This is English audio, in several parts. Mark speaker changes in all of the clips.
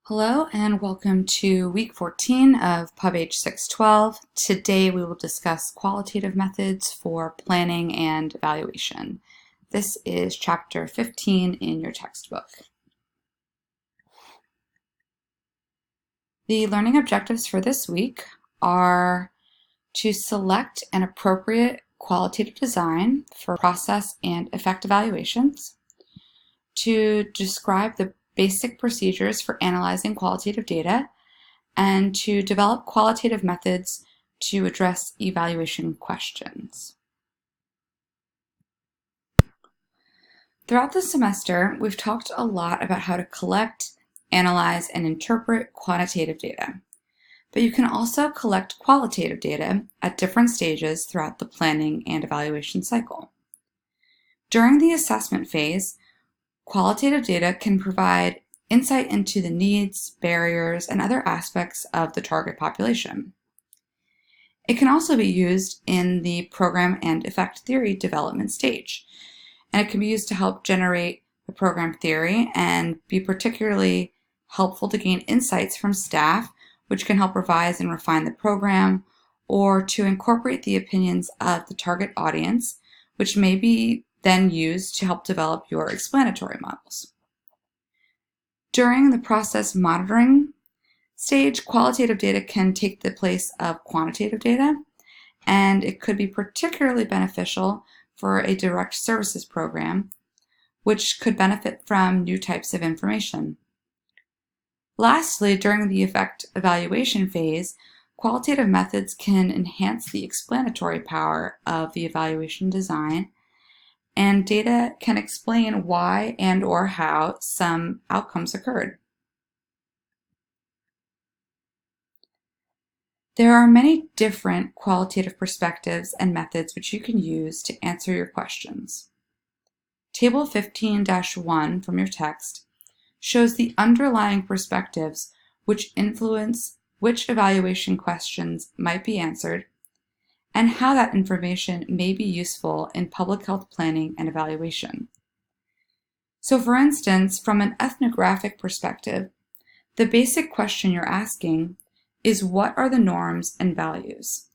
Speaker 1: Hello and welcome to week 14 of PUBH 612. Today we will discuss qualitative methods for planning and evaluation. This is chapter 15 in your textbook. The learning objectives for this week are to select an appropriate qualitative design for process and effect evaluations, to describe the basic procedures for analyzing qualitative data, and to develop qualitative methods to address evaluation questions. Throughout the semester, we've talked a lot about how to collect, analyze, and interpret quantitative data. But you can also collect qualitative data at different stages throughout the planning and evaluation cycle. During the assessment phase, qualitative data can provide insight into the needs, barriers, and other aspects of the target population. It can also be used in the program and effect theory development stage, and it can be used to help generate the program theory and be particularly helpful to gain insights from staff, which can help revise and refine the program, or to incorporate the opinions of the target audience, which may be then used to help develop your explanatory models. During the process monitoring stage, qualitative data can take the place of quantitative data, and it could be particularly beneficial for a direct services program, which could benefit from new types of information. Lastly, during the effect evaluation phase, qualitative methods can enhance the explanatory power of the evaluation design, and data can explain why and or how some outcomes occurred. There are many different qualitative perspectives and methods which you can use to answer your questions. Table 15-1 from your text shows the underlying perspectives which influence which evaluation questions might be answered, and how that information may be useful in public health planning and evaluation. So for instance, from an ethnographic perspective, the basic question you're asking is, what are the norms and values,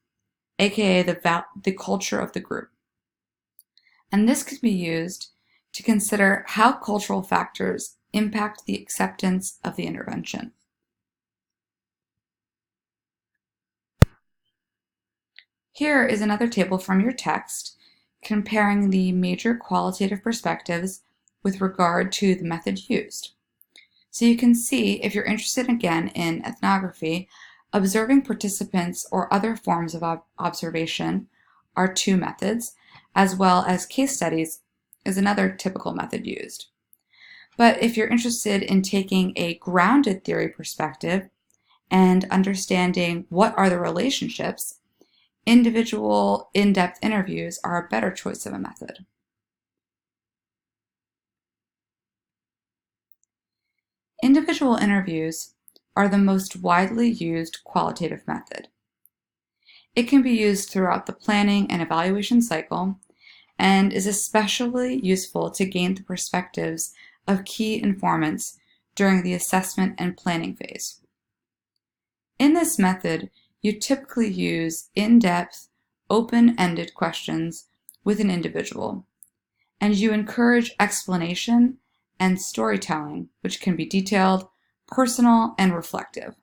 Speaker 1: aka the culture of the group? And this could be used to consider how cultural factors impact the acceptance of the intervention. Here is another table from your text comparing the major qualitative perspectives with regard to the method used. So you can see, if you're interested again in ethnography, observing participants or other forms of observation are two methods, as well as case studies is another typical method used. But if you're interested in taking a grounded theory perspective and understanding what are the relationships, individual in-depth interviews are a better choice of a method. Individual interviews are the most widely used qualitative method. It can be used throughout the planning and evaluation cycle and is especially useful to gain the perspectives of key informants during the assessment and planning phase. In this method, you typically use in-depth, open-ended questions with an individual, and you encourage explanation and storytelling, which can be detailed, personal, and reflective.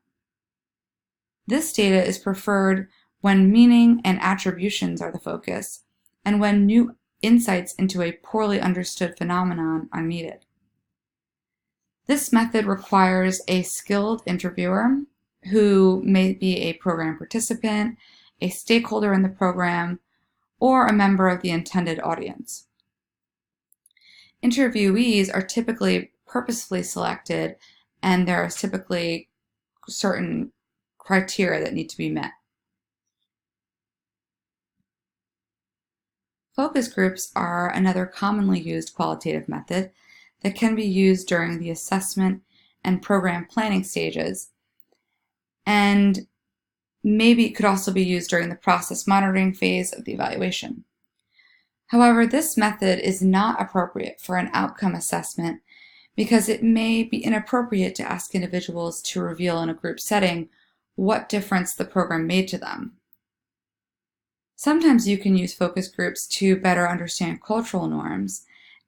Speaker 1: This data is preferred when meaning and attributions are the focus, and when new insights into a poorly understood phenomenon are needed. This method requires a skilled interviewer who may be a program participant, a stakeholder in the program, or a member of the intended audience. Interviewees are typically purposefully selected, and there are typically certain criteria that need to be met. Focus groups are another commonly used qualitative method that can be used during the assessment and program planning stages, and maybe it could also be used during the process monitoring phase of the evaluation. However, this method is not appropriate for an outcome assessment because it may be inappropriate to ask individuals to reveal in a group setting what difference the program made to them. Sometimes you can use focus groups to better understand cultural norms,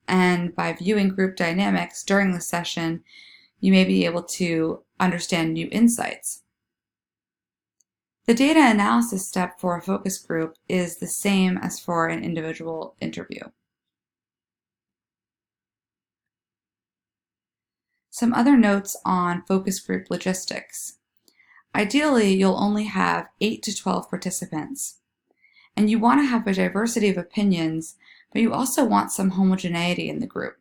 Speaker 1: and by viewing group dynamics during the session, you may be able to understand new insights. The data analysis step for a focus group is the same as for an individual interview. Some other notes on focus group logistics. Ideally, you'll only have 8 to 12 participants, and you want to have a diversity of opinions, but you also want some homogeneity in the group.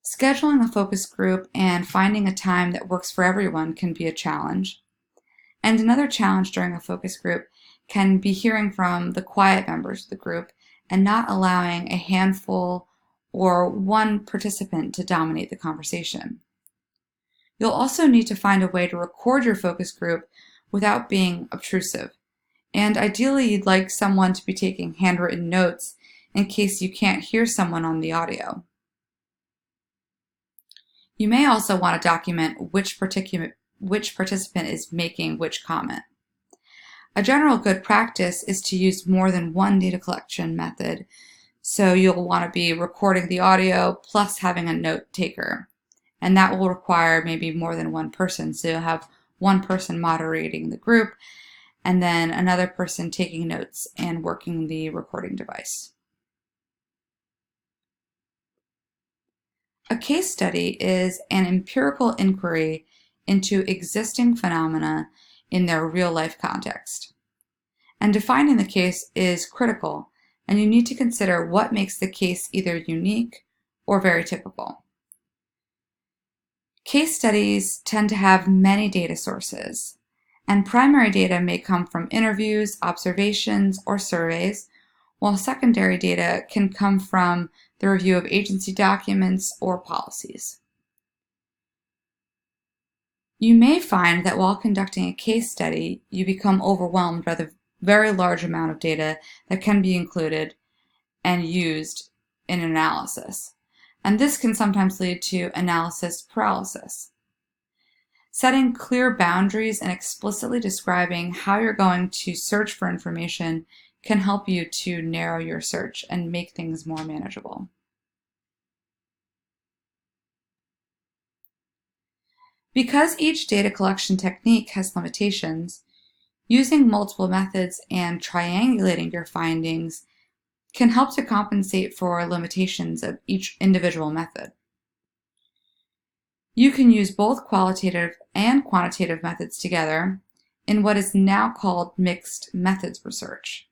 Speaker 1: Scheduling a focus group and finding a time that works for everyone can be a challenge. And another challenge during a focus group can be hearing from the quiet members of the group and not allowing a handful or one participant to dominate the conversation. You'll also need to find a way to record your focus group without being obtrusive. And ideally, you'd like someone to be taking handwritten notes in case you can't hear someone on the audio. You may also want to document which participant is making which comment. A general good practice is to use more than one data collection method, so you'll want to be recording the audio plus having a note taker. And that will require maybe more than one person, so you'll have one person moderating the group and then another person taking notes and working the recording device. A case study is an empirical inquiry into existing phenomena in their real-life context. And defining the case is critical, and you need to consider what makes the case either unique or very typical. Case studies tend to have many data sources, and primary data may come from interviews, observations, or surveys, while secondary data can come from the review of agency documents or policies. You may find that while conducting a case study, you become overwhelmed by the very large amount of data that can be included and used in analysis. And this can sometimes lead to analysis paralysis. Setting clear boundaries and explicitly describing how you're going to search for information can help you to narrow your search and make things more manageable. Because each data collection technique has limitations, using multiple methods and triangulating your findings can help to compensate for limitations of each individual method. You can use both qualitative and quantitative methods together in what is now called mixed methods research.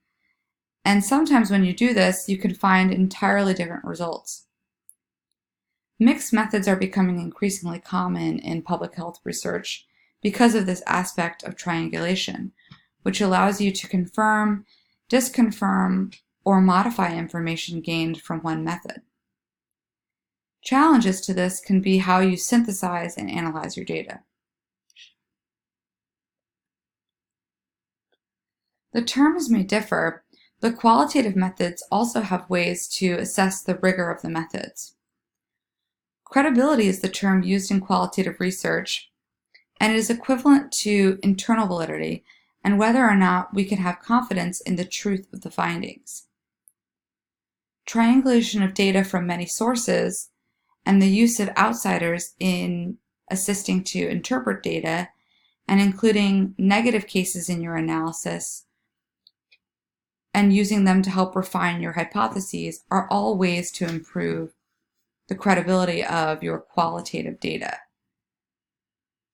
Speaker 1: And sometimes when you do this, you can find entirely different results. Mixed methods are becoming increasingly common in public health research because of this aspect of triangulation, which allows you to confirm, disconfirm, or modify information gained from one method. Challenges to this can be how you synthesize and analyze your data. The terms may differ, but qualitative methods also have ways to assess the rigor of the methods. Credibility is the term used in qualitative research, and it is equivalent to internal validity and whether or not we can have confidence in the truth of the findings. Triangulation of data from many sources and the use of outsiders in assisting to interpret data and including negative cases in your analysis and using them to help refine your hypotheses are all ways to improve the credibility of your qualitative data.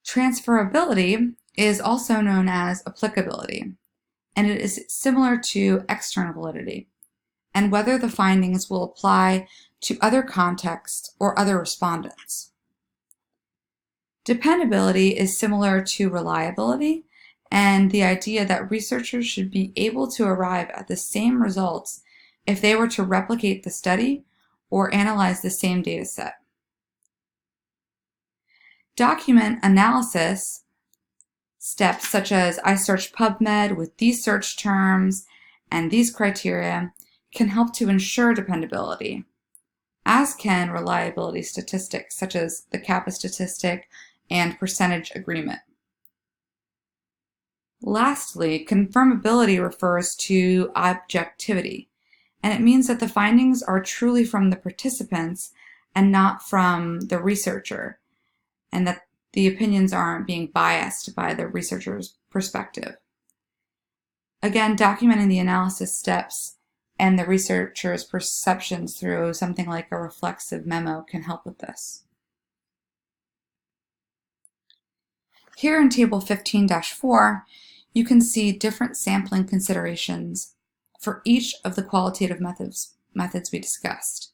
Speaker 1: Transferability is also known as applicability, and it is similar to external validity, and whether the findings will apply to other contexts or other respondents. Dependability is similar to reliability and the idea that researchers should be able to arrive at the same results if they were to replicate the study or analyze the same data set. Document analysis steps such as I searched PubMed with these search terms and these criteria can help to ensure dependability, as can reliability statistics such as the kappa statistic and percentage agreement. Lastly, confirmability refers to objectivity, and it means that the findings are truly from the participants and not from the researcher, and that the opinions aren't being biased by the researcher's perspective. Again, documenting the analysis steps and the researcher's perceptions through something like a reflexive memo can help with this. Here in Table 15-4, you can see different sampling considerations for each of the qualitative methods we discussed.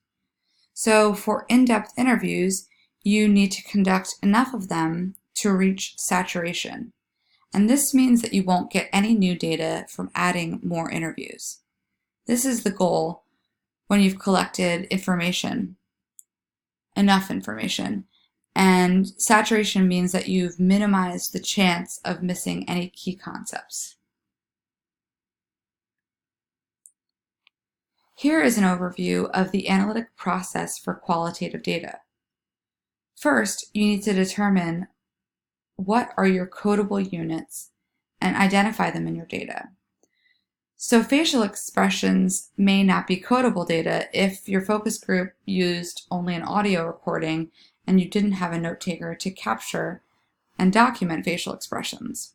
Speaker 1: So for in-depth interviews, you need to conduct enough of them to reach saturation. And this means that you won't get any new data from adding more interviews. This is the goal when you've collected information, enough information. And saturation means that you've minimized the chance of missing any key concepts. Here is an overview of the analytic process for qualitative data. First, you need to determine what are your codable units and identify them in your data. So facial expressions may not be codable data if your focus group used only an audio recording and you didn't have a note taker to capture and document facial expressions.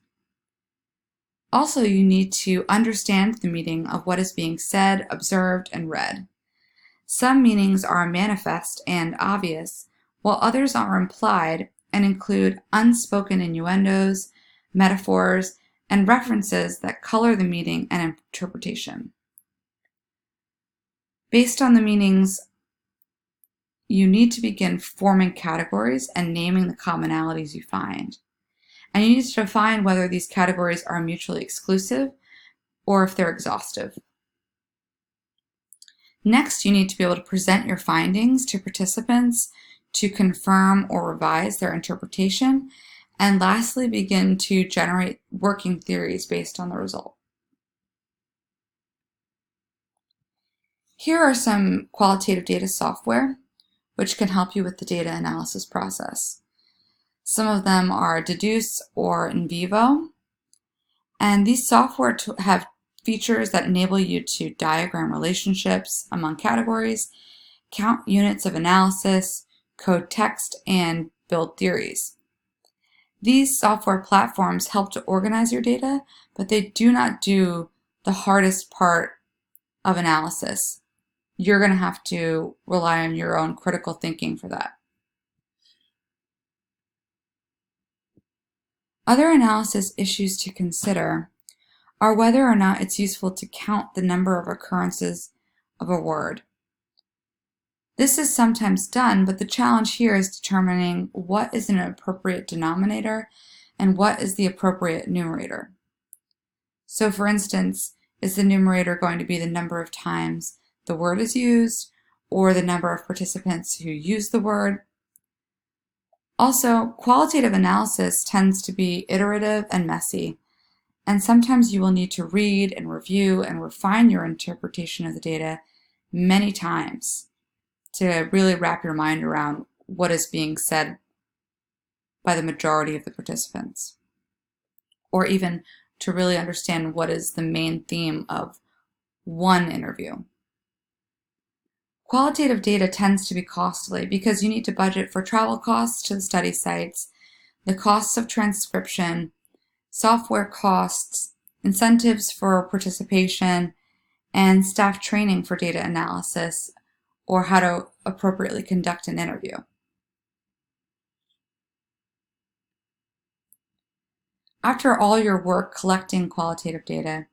Speaker 1: Also, you need to understand the meaning of what is being said, observed, and read. Some meanings are manifest and obvious, while others are implied and include unspoken innuendos, metaphors, and references that color the meaning and interpretation. Based on the meanings, you need to begin forming categories and naming the commonalities you find. And you need to define whether these categories are mutually exclusive or if they're exhaustive. Next, you need to be able to present your findings to participants to confirm or revise their interpretation, and lastly, begin to generate working theories based on the result. Here are some qualitative data software which can help you with the data analysis process. Some of them are Deduce or In Vivo, and these software have features that enable you to diagram relationships among categories, count units of analysis, code text, and build theories. These software platforms help to organize your data, but they do not do the hardest part of analysis. You're going to have to rely on your own critical thinking for that. Other analysis issues to consider are whether or not it's useful to count the number of occurrences of a word. This is sometimes done, but the challenge here is determining what is an appropriate denominator and what is the appropriate numerator. So for instance, is the numerator going to be the number of times the word is used or the number of participants who use the word? Also, qualitative analysis tends to be iterative and messy, and sometimes you will need to read and review and refine your interpretation of the data many times to really wrap your mind around what is being said by the majority of the participants, or even to really understand what is the main theme of one interview. Qualitative data tends to be costly because you need to budget for travel costs to the study sites, the costs of transcription, software costs, incentives for participation, and staff training for data analysis or how to appropriately conduct an interview. After all your work collecting qualitative data,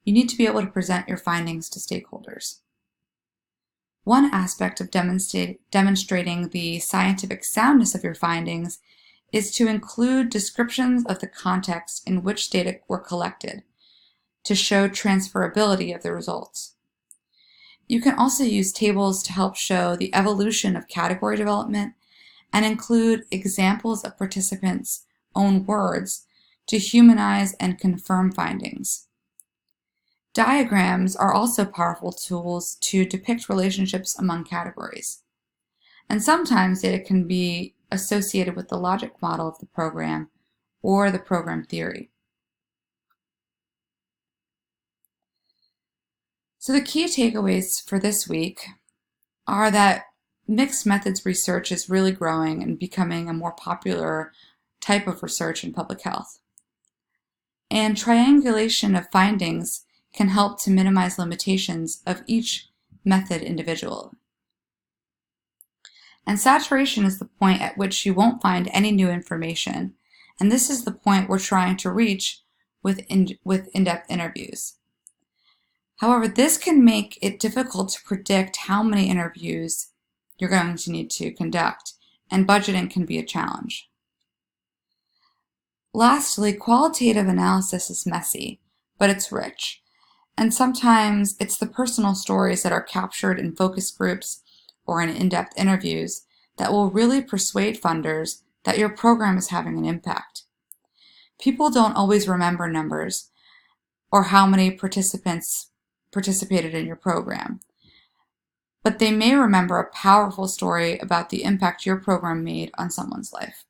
Speaker 1: you need to be able to present your findings to stakeholders. One aspect of demonstrating the scientific soundness of your findings is to include descriptions of the context in which data were collected to show transferability of the results. You can also use tables to help show the evolution of category development and include examples of participants' own words to humanize and confirm findings. Diagrams are also powerful tools to depict relationships among categories. And sometimes data can be associated with the logic model of the program or the program theory. So the key takeaways for this week are that mixed methods research is really growing and becoming a more popular type of research in public health. And triangulation of findings can help to minimize limitations of each method individually. And saturation is the point at which you won't find any new information, and this is the point we're trying to reach with in-depth interviews. However, this can make it difficult to predict how many interviews you're going to need to conduct, and budgeting can be a challenge. Lastly, qualitative analysis is messy, but it's rich. And sometimes it's the personal stories that are captured in focus groups or in in-depth interviews that will really persuade funders that your program is having an impact. People don't always remember numbers or how many participants participated in your program, but they may remember a powerful story about the impact your program made on someone's life.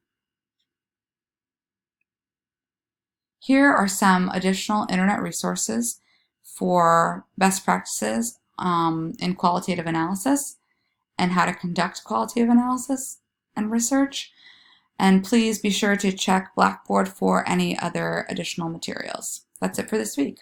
Speaker 1: Here are some additional internet resources for best practices in qualitative analysis and how to conduct qualitative analysis and research. And please be sure to check Blackboard for any other additional materials. That's it for this week.